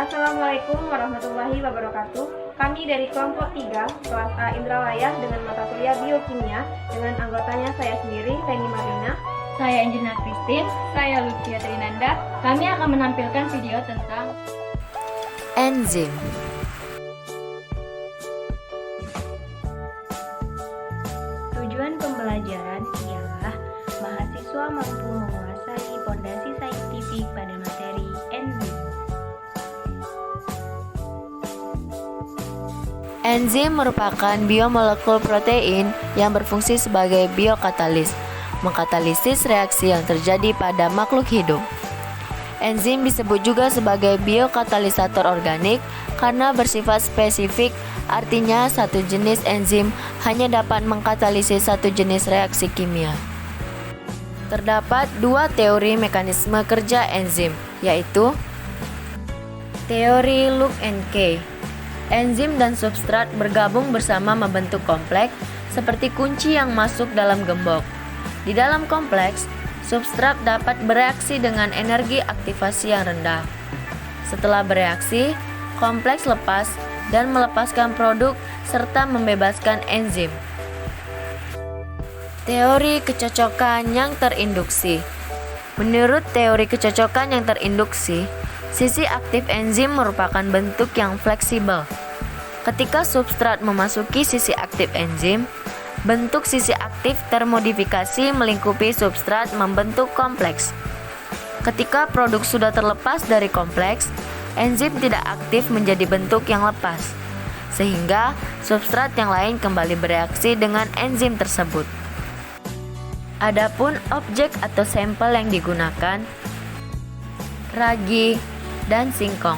Assalamualaikum warahmatullahi wabarakatuh. Kami dari kelompok 3, kelas A Indralaya dengan mata kuliah Biokimia dengan anggotanya saya sendiri, Feni Marina. Saya Angelina Christine. Saya Lucia Trinanda. Kami akan menampilkan video tentang enzim. Tujuan pembelajaran ialah mahasiswa mampu menguasai fondasi saintifik pada materi enzim. Enzim merupakan biomolekul protein yang berfungsi sebagai biokatalis, mengkatalisis reaksi yang terjadi pada makhluk hidup. Enzim disebut juga sebagai biokatalisator organik karena bersifat spesifik, artinya satu jenis enzim hanya dapat mengkatalisis satu jenis reaksi kimia. Terdapat dua teori mekanisme kerja enzim, yaitu teori Luke and Kay. Enzim dan substrat bergabung bersama membentuk kompleks seperti kunci yang masuk dalam gembok. Di dalam kompleks, substrat dapat bereaksi dengan energi aktivasi yang rendah. Setelah bereaksi, kompleks lepas dan melepaskan produk serta membebaskan enzim. Teori kecocokan yang terinduksi. Menurut teori kecocokan yang terinduksi, sisi aktif enzim merupakan bentuk yang fleksibel. Ketika substrat memasuki sisi aktif enzim, bentuk sisi aktif termodifikasi melingkupi substrat membentuk kompleks. Ketika produk sudah terlepas dari kompleks, enzim tidak aktif menjadi bentuk yang lepas, sehingga substrat yang lain kembali bereaksi dengan enzim tersebut. Adapun objek atau sampel yang digunakan, ragi dan singkong.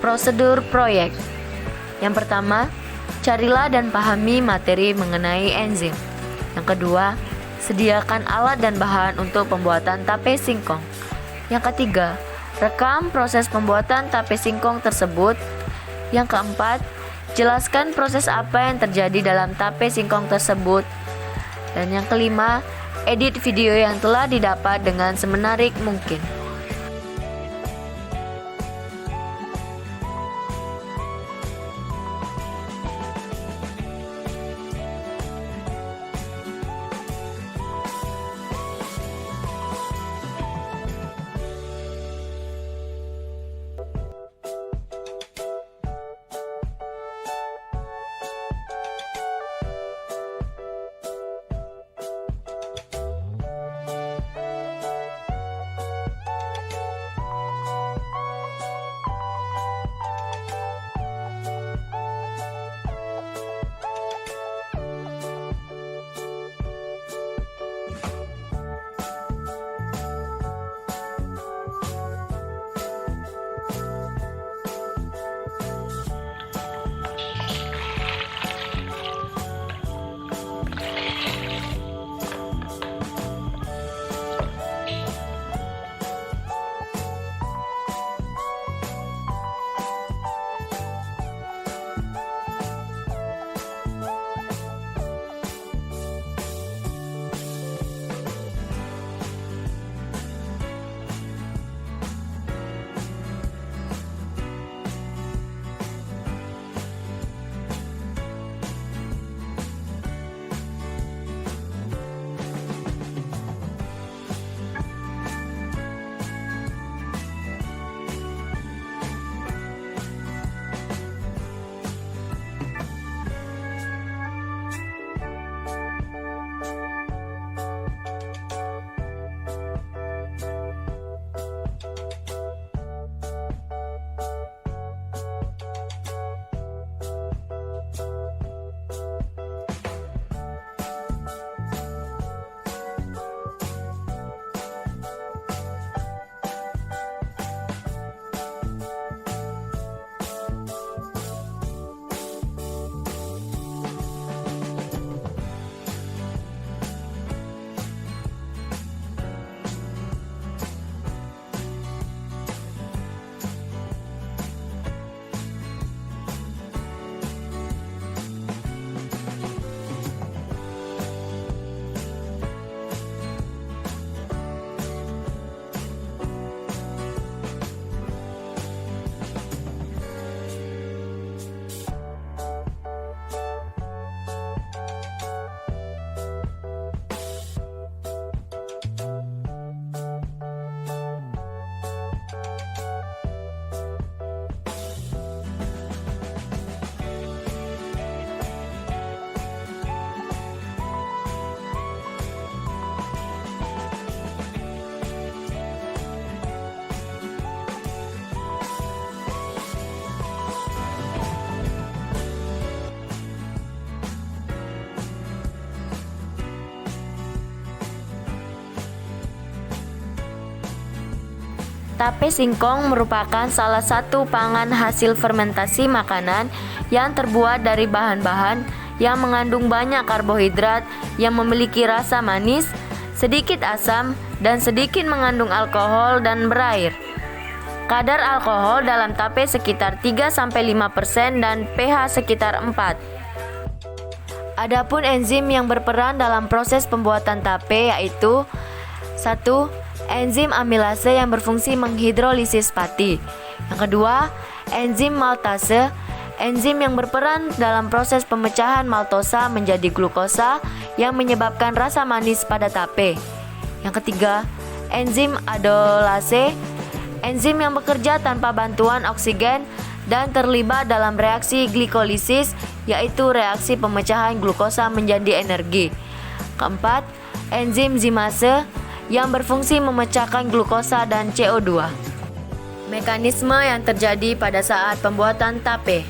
Prosedur proyek. Yang pertama, carilah dan pahami materi mengenai enzim. Yang kedua, sediakan alat dan bahan untuk pembuatan tape singkong. Yang ketiga, rekam proses pembuatan tape singkong tersebut. Yang keempat, jelaskan proses apa yang terjadi dalam tape singkong tersebut. Dan yang kelima, edit video yang telah didapat dengan semenarik mungkin. Tape singkong merupakan salah satu pangan hasil fermentasi makanan yang terbuat dari bahan-bahan yang mengandung banyak karbohidrat yang memiliki rasa manis, sedikit asam, dan sedikit mengandung alkohol dan berair. Kadar alkohol dalam tape sekitar 3-5% dan pH sekitar 4. Adapun enzim yang berperan dalam proses pembuatan tape yaitu 1. Enzim amilase yang berfungsi menghidrolisis pati. Yang kedua, enzim maltase, enzim yang berperan dalam proses pemecahan maltosa menjadi glukosa yang menyebabkan rasa manis pada tape. Yang ketiga, enzim adolase, enzim yang bekerja tanpa bantuan oksigen dan terlibat dalam reaksi glikolisis, yaitu reaksi pemecahan glukosa menjadi energi. Keempat, enzim zimase yang berfungsi memecahkan glukosa dan CO2. Mekanisme yang terjadi pada saat pembuatan tape.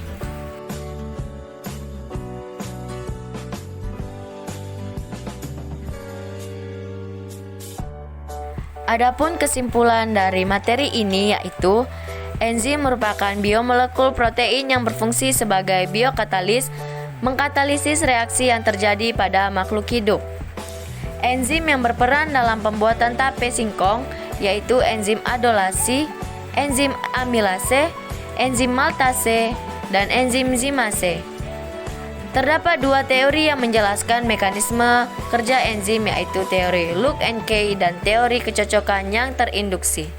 Adapun kesimpulan dari materi ini yaitu enzim merupakan biomolekul protein yang berfungsi sebagai biokatalis, mengkatalisis reaksi yang terjadi pada makhluk hidup. Enzim yang berperan dalam pembuatan tape singkong yaitu enzim adolasi, enzim amilase, enzim maltase, dan enzim zimase. Terdapat dua teori yang menjelaskan mekanisme kerja enzim yaitu teori Luke and Kay dan teori kecocokan yang terinduksi.